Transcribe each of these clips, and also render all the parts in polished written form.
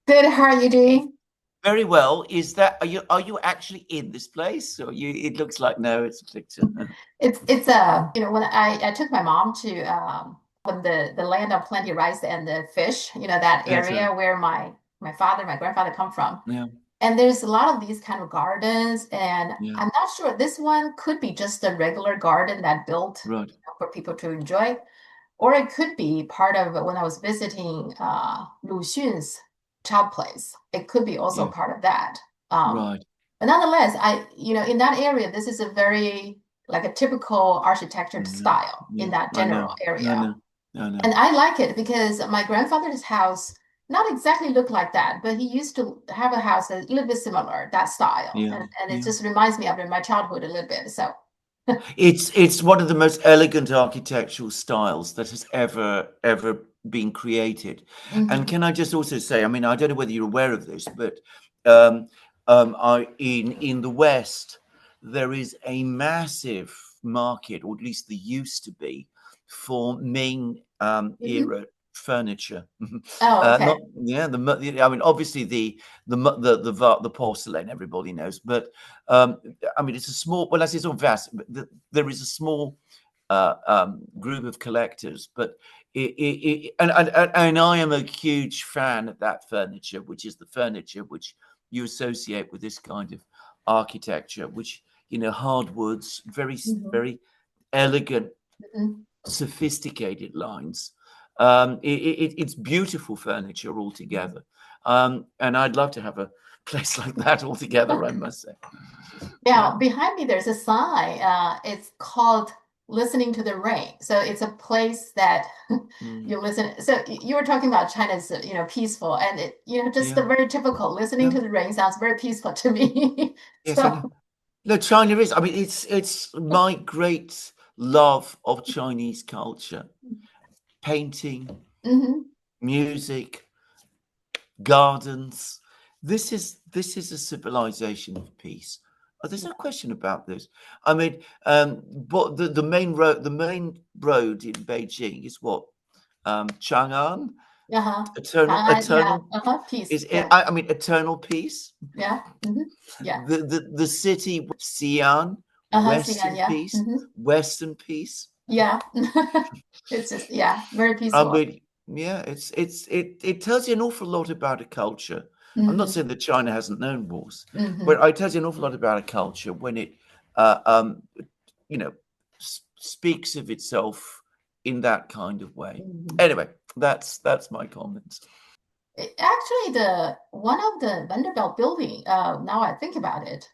Good. How are you doing? Very well. Is that are you actually in this place? Or you it looks like no, it's a picture. It's when I took my mom to the land of plenty rice and the fish, that That's area where my grandfather come from. yeah, And there's a lot of these kind of gardens, and yeah, I'm not sure this one could be just a regular garden that built, right. for people to enjoy, or it could be part of when I was visiting Lu Xun's child place. It could be also Yeah, part of that. Um, right. but nonetheless, in that area, this is a very like a typical architecture Yeah, style in yeah. that I know. general I area. know. I know. And I like it because my grandfather's house not exactly looked like that, but he used to have a house that's a little bit similar, that style. Yeah, And it yeah. just reminds me of my childhood a little bit. So, It's one of the most elegant architectural styles that has ever been created. And mhm, can I just also say, I mean, I don't know whether you're aware of this, but um, in the West there is a massive market, or at least there used to be, for Ming mhm. era furniture. Oh, okay. Not yeah, I mean, obviously the porcelain everybody knows, but um, I mean, it's a small. Well, I say it's not vast, but there is a small group of collectors. But and I am a huge fan of that furniture, which is the furniture which you associate with this kind of architecture, which hardwoods, Mhm, very elegant, mhm. sophisticated lines. It's beautiful furniture altogether, and I'd love to have a place like that altogether. I must say, yeah. Now, behind me, there's a sign. It's called Listening to the Rain. So it's a place that Mm. you listen. So you were talking about China's, peaceful, and just the Yeah, very typical listening no, to the rain sounds very peaceful to me. yes, I So, know. No, China is. I mean, it's my great love of Chinese culture: painting, mhm. music, gardens. This is a civilization of peace. Oh, there's no question about this. I mean, but the main road in Beijing is what, Chang'an, Uh-huh. Yeah. eternal Uh-huh. Peace. is. Yeah. I mean, eternal peace. Yeah. Yeah. The city Xi'an, Uh-huh. See, yeah. Western Yeah. peace, Western peace. Yeah. It's just, yeah, very I peaceful. mean, yeah, it tells you an awful lot about a culture. I'm not hmm saying that China hasn't known wars, but hmm it tells you an awful lot about a culture when it, uh, um, you know, speaks of itself in that kind of way. hmm Anyway, that's my comments. Actually, the one of the Vanderbilt building, now I think about it,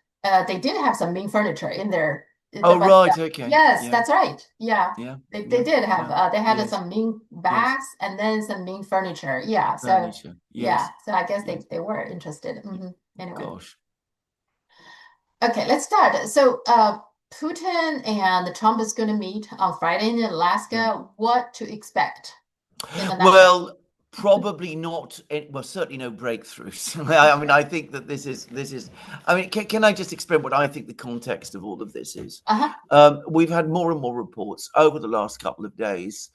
they did have some Ming furniture in there. Oh, But right, okay, yes, yeah, that's right. Yeah, yeah, they yeah, did have yeah, they had yes, some Ming yes, bags and then some Ming furniture. Yeah, so furniture, yeah, yes, so I guess yes. they were interested. Yeah. Anyway, Gosh. okay, let's start. So, Putin and Trump is going to meet on Friday in Yeah. Alaska. What to expect in the nutshell? Well, probably not. Well, certainly no breakthroughs. I mean, I think that this is. I mean, can I just explain what I think the context of all of this is? Uh-huh. We've had more and more reports over the last couple of days,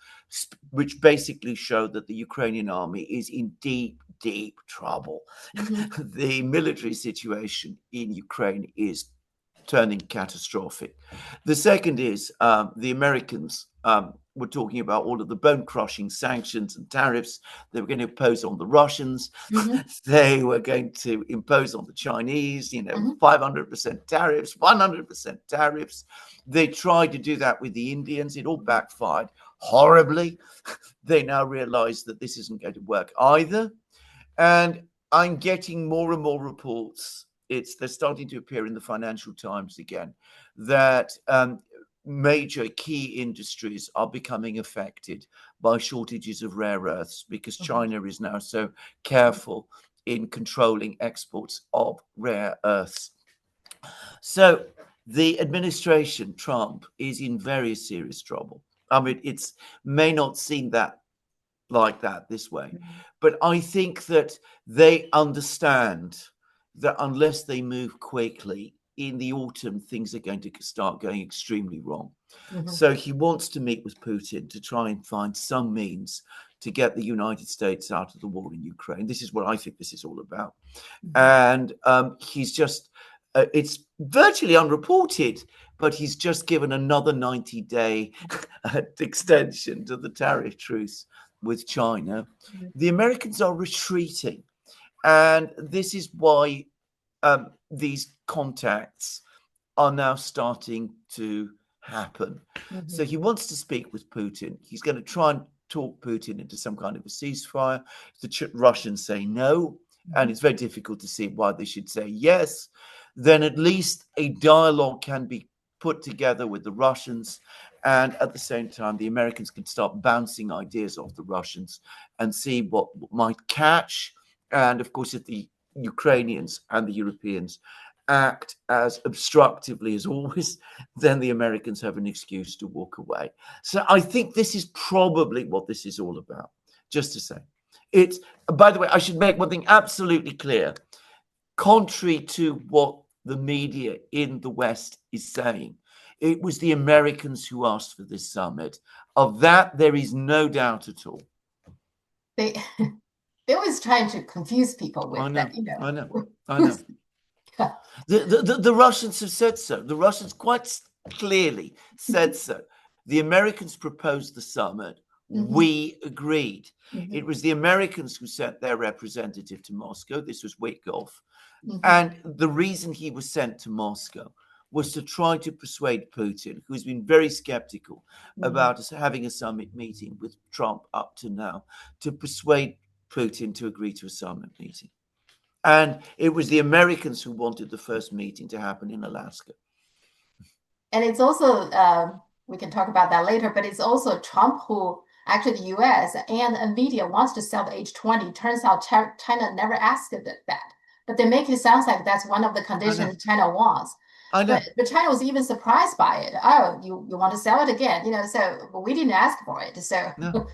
which basically show that the Ukrainian army is in deep, deep trouble. hmm The military situation in Ukraine is turning catastrophic. The second is, the Americans were talking about all of the bone crushing sanctions and tariffs they were going to impose on the Russians. hmm They were going to impose on the Chinese, hmm 500% tariffs, 100% tariffs. They tried to do that with the Indians. It all backfired horribly. They now realize that this isn't going to work either. And I'm getting more and more reports. They're starting to appear in the Financial Times again, that major key industries are becoming affected by shortages of rare earths because hmm China is now so careful in controlling exports of rare earths. So the administration, Trump, is in very serious trouble. I mean, it's may not seem that like that this way. But I think that they understand that unless they move quickly, in the autumn, things are going to start going extremely wrong. Mhm. So he wants to meet with Putin to try and find some means to get the United States out of the war in Ukraine. This is what I think this is all about. And he's just, it's virtually unreported, but he's just given another 90-day extension to the tariff truce with China. The Americans are retreating. And this is why these contacts are now starting to happen. So he wants to speak with Putin. He's going to try and talk Putin into some kind of a ceasefire. The Russians say no, and it's very difficult to see why they should say yes. Then at least a dialogue can be put together with the Russians, and at the same time, the Americans can start bouncing ideas off the Russians and see what might catch. And of course, if the Ukrainians and the Europeans act as obstructively as always, then the Americans have an excuse to walk away. So I think this is probably what this is all about. Just to say, it's, by the way, I should make one thing absolutely clear. Contrary to what the media in the West is saying, it was the Americans who asked for this summit. Of that, there is no doubt at all. They they always trying to confuse people with that, I know. The Russians have said so. The Russians quite clearly said so. The Americans proposed the summit. We agreed. It was the Americans who sent their representative to Moscow. This was Witkoff. And the reason he was sent to Moscow was to try to persuade Putin, who's been very skeptical about us having a summit meeting with Trump up to now, to persuade Putin to agree to a summit meeting. And it was the Americans who wanted the first meeting to happen in Alaska. And it's also, we can talk about that later, but it's also Trump who, actually the US and NVIDIA wants to sell the H20. Turns out China never asked that. But they make it sound like that's one of the conditions China wants. I know. But China was even surprised by it. Oh, you want to sell it again? So but we didn't ask for it. So no.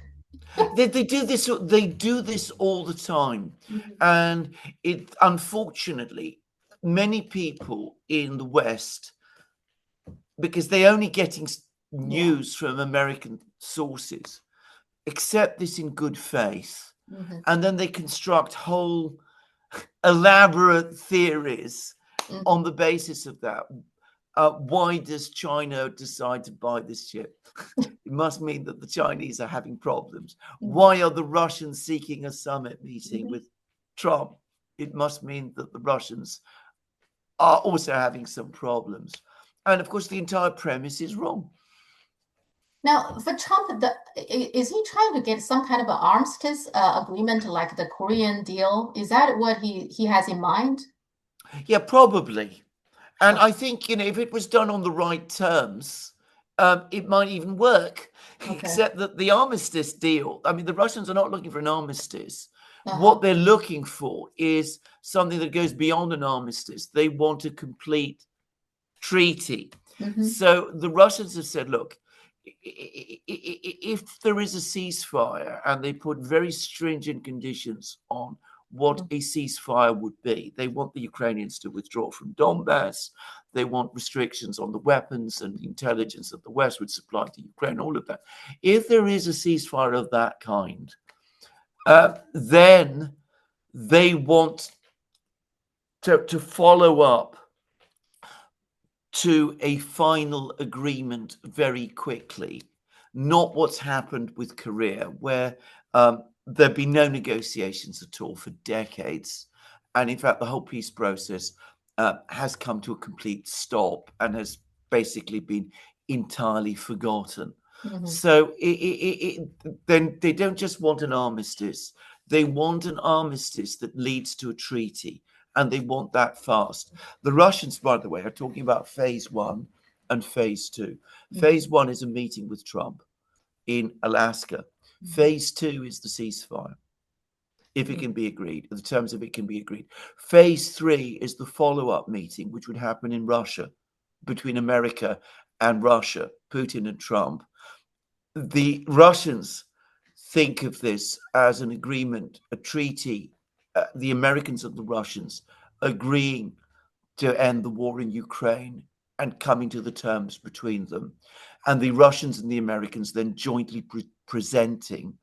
They do this. They do this all the time, and it unfortunately, many people in the West, because they're only getting news from American sources, accept this in good faith, and then they construct whole elaborate theories on the basis of that. Why does China decide to buy this ship? It must mean that the Chinese are having problems. Why are the Russians seeking a summit meeting with Trump? It must mean that the Russians are also having some problems. And of course, the entire premise is wrong. Now, for Trump, is he trying to get some kind of an armistice agreement like the Korean deal? Is that what he has in mind? Yeah, probably. And I think, if it was done on the right terms, it might even work. Except that the armistice deal, I mean, the Russians are not looking for an armistice. What they're looking for is something that goes beyond an armistice. They want a complete treaty. So the Russians have said, look, if there is a ceasefire, and they put very stringent conditions on what a ceasefire would be. They want the Ukrainians to withdraw from Donbass. They want restrictions on the weapons and the intelligence that the West would supply to Ukraine, all of that. If there is a ceasefire of that kind, then they want to follow up to a final agreement very quickly, not what's happened with Korea, where there've been no negotiations at all for decades. And in fact, the whole peace process has come to a complete stop and has basically been entirely forgotten. So then they don't just want an armistice. They want an armistice that leads to a treaty, and they want that fast. The Russians, by the way, are talking about phase 1 and phase 2. Phase 1 is a meeting with Trump in Alaska. Phase 2 is the ceasefire, if it can be agreed, the terms of it can be agreed. Phase 3 is the follow-up meeting, which would happen in Russia, between America and Russia, Putin and Trump. The Russians think of this as an agreement, a treaty, the Americans and the Russians agreeing to end the war in Ukraine and coming to the terms between them, and the Russians and the Americans then jointly presenting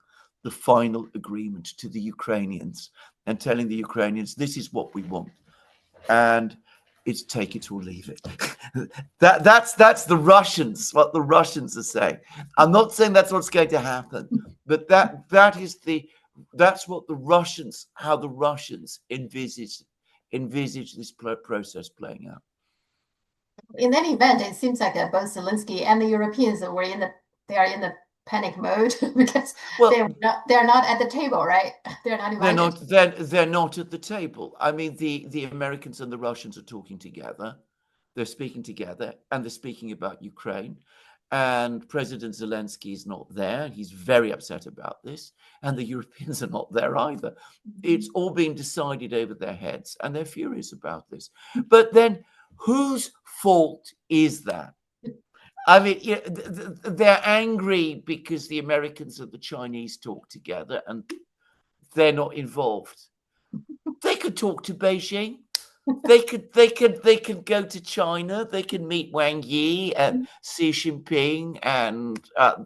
the final agreement to the Ukrainians and telling the Ukrainians, this is what we want. And it's take it or leave it. That's the Russians, what the Russians are saying. I'm not saying that's what's going to happen, but that's what the Russians, how the Russians envisage this process playing out. In any event, it seems like both Zelensky and the Europeans are in the panic mode because well, they're not at the table, right? They're not invited. They're not at the table. I mean, the Americans and the Russians are talking together. They're speaking together, and they're speaking about Ukraine. And President Zelensky is not there. He's very upset about this. And the Europeans are not there either. It's all being decided over their heads, and they're furious about this. But then, whose fault is that? I mean, they're angry because the Americans and the Chinese talk together, and they're not involved. They could talk to Beijing. They could go to China. They can meet Wang Yi and Xi Jinping and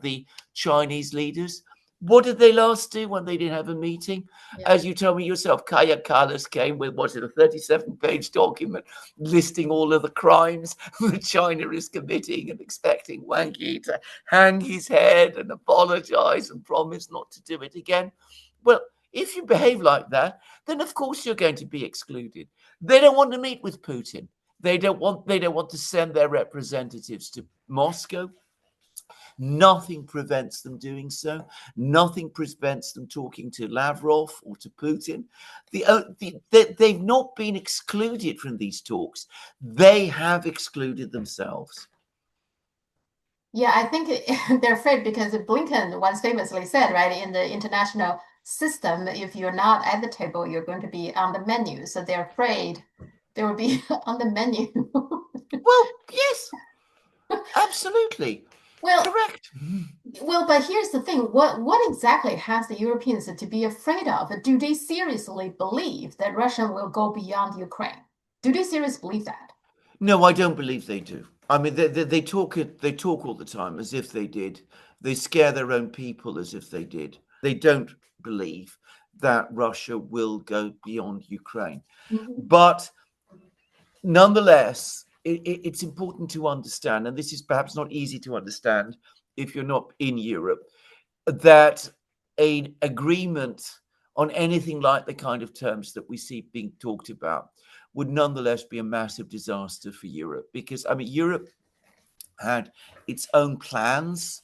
the Chinese leaders. What did they last do when they didn't have a meeting? Yeah. As you told me yourself, Kaya Kallas came with, a 37-page document listing all of the crimes that China is committing and expecting Wang Yi to hang his head and apologize and promise not to do it again. Well, if you behave like that, then of course you're going to be excluded. They don't want to meet with Putin. They don't want to send their representatives to Moscow. Nothing prevents them doing so. Nothing prevents them talking to Lavrov or to Putin. They've not been excluded from these talks. They have excluded themselves. Yeah, I think they're afraid because Blinken once famously said, right, in the international system, if you're not at the table, you're going to be on the menu. So they're afraid they will be on the menu. Well, yes, absolutely. Well, correct. Well, but here's the thing. What exactly has the Europeans to be afraid of? Do they seriously believe that Russia will go beyond Ukraine? Do they seriously believe that? No, I don't believe they do. I mean, they talk all the time as if they did. They scare their own people as if they did. They don't believe that Russia will go beyond Ukraine. But nonetheless, it's important to understand, and this is perhaps not easy to understand if you're not in Europe, that an agreement on anything like the kind of terms that we see being talked about would nonetheless be a massive disaster for Europe. Because, I mean, Europe had its own plans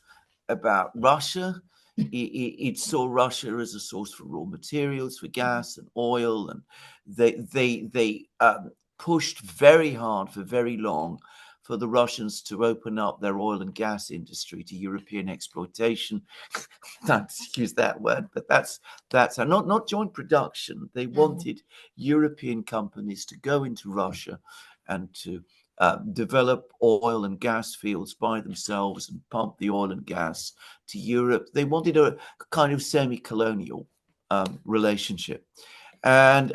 about Russia. It saw Russia as a source for raw materials, for gas and oil, and they pushed very hard for very long for the Russians to open up their oil and gas industry to European exploitation. Not to use that word, but that's not joint production. They wanted European companies to go into Russia and to develop oil and gas fields by themselves and pump the oil and gas to Europe. They wanted a kind of semi-colonial relationship. And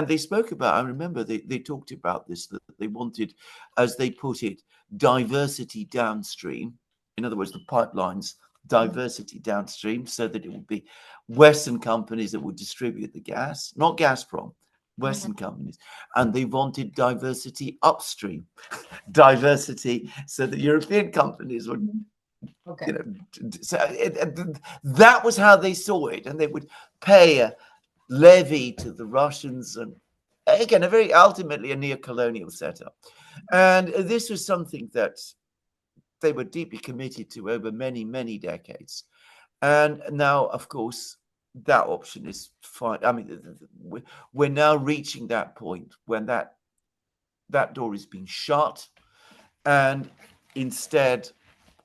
they spoke about, I remember they talked about this, that they wanted, as they put it, diversity downstream. In other words, the pipelines, diversity downstream, so that it would be Western companies that would distribute the gas, not Gazprom, Western companies. And they wanted diversity upstream, diversity so that European companies would so that was how they saw it, and they would pay a levy to the Russians, and again, a very ultimately a neo-colonial setup. And this was something that they were deeply committed to over many, many decades. And now, of course, that option is fine. I mean, we're now reaching that point when that door is being shut, and instead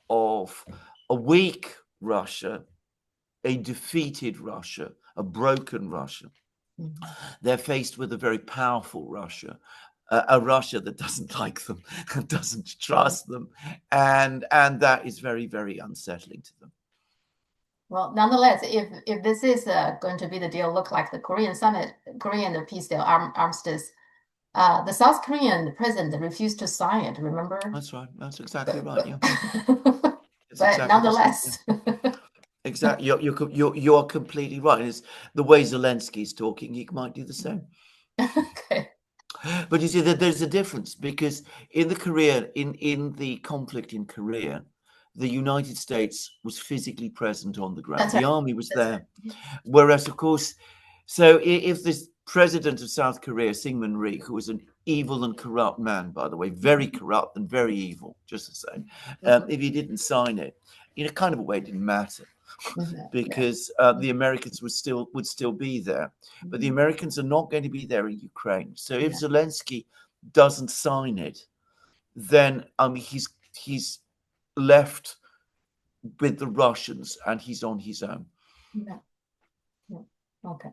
of a weak Russia, a defeated Russia, a broken Russia, they're faced with a very powerful Russia, a Russia that doesn't like them, doesn't trust them, and that is very, very unsettling to them. Well, nonetheless, if this is going to be the deal, look like the Korean summit, Korean peace deal, armistice the South Korean president refused to sign it, remember? That's right. That's exactly But right. but, Yeah, it's but exactly the same. Yeah. nonetheless. Exactly. You're completely right. It's the way Zelensky's talking, he might do the same. Okay. But you see that there's a difference because in the Korea, in the conflict in Korea, the United States was physically present on the ground. That's The right. army was That's right. there. Whereas, of course, so if this president of South Korea, Syngman Rhee, who was an evil and corrupt man, by the way, very corrupt and very evil, just to say, Mhm. if he didn't sign it, in a kind of a way, it didn't matter Mhm. Yeah. because the Americans would still be there, but the Mhm. Americans are not going to be there in Ukraine. So if Yeah. Zelensky doesn't sign it, then he's left with the Russians and he's on his own. Yeah. Yeah. Okay.